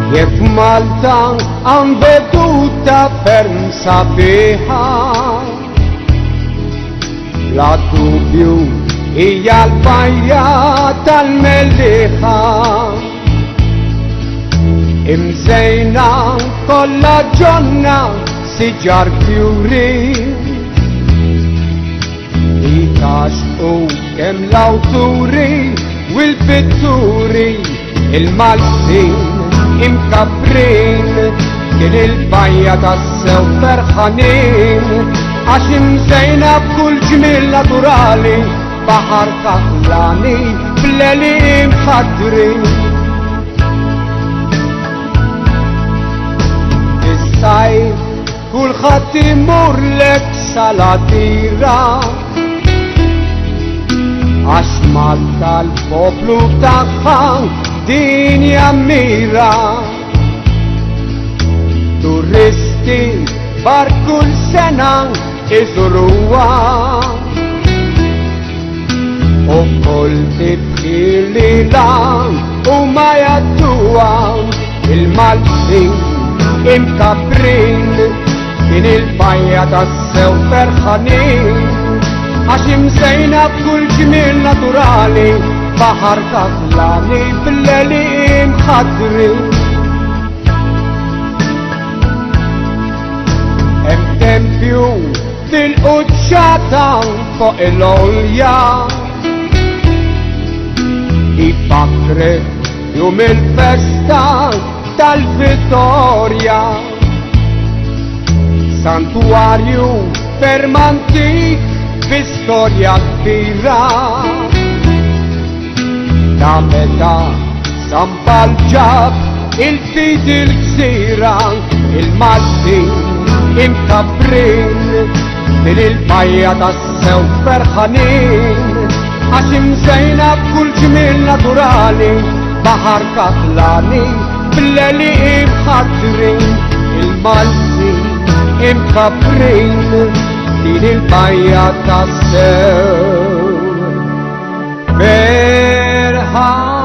Jekk Malta għan beduta ferm sabiħa, la dubju hija l-bajja tal-melliħa, imżejna kollha ġonna siġar fjuri, li taxqu kemm l-awturi u l-pitturi il-Maltin imkabrin, kien il-bajja tas-sew ferħanin, għax imżejna b'kull ġmiel naturali, baħar kaħlani bl-eli imħadrin. Is-sajf kulħadd imurlek salatira, għax Malta l-poplu tagħha din jammira. Turisti bar kull sena iżuruha, u kull tibħilila u ma jadduha. Il-Maltin imkabrin, kien il-bajja tas-sew ferħanin, għax imżejna b'kull ġmiel naturali, baħar kaħlani bl-eli imħadrin. Hemm tempju fil-quċċata fuq il-olja, ifakrek jum il-festa tal-Vittorja, santuarju fermantik b'istorja kbira, ta' meta Sampal ġab il-fid il-ksira, il-Maltin imkabrin, din il-bajja tas-sew ferħanin, għax imżejna b'kull ġmiel naturali, baħar kaħlani bl-eli imħadrin. Il-Maltin imkabrin, din il-bajja tas-sew ferħanin.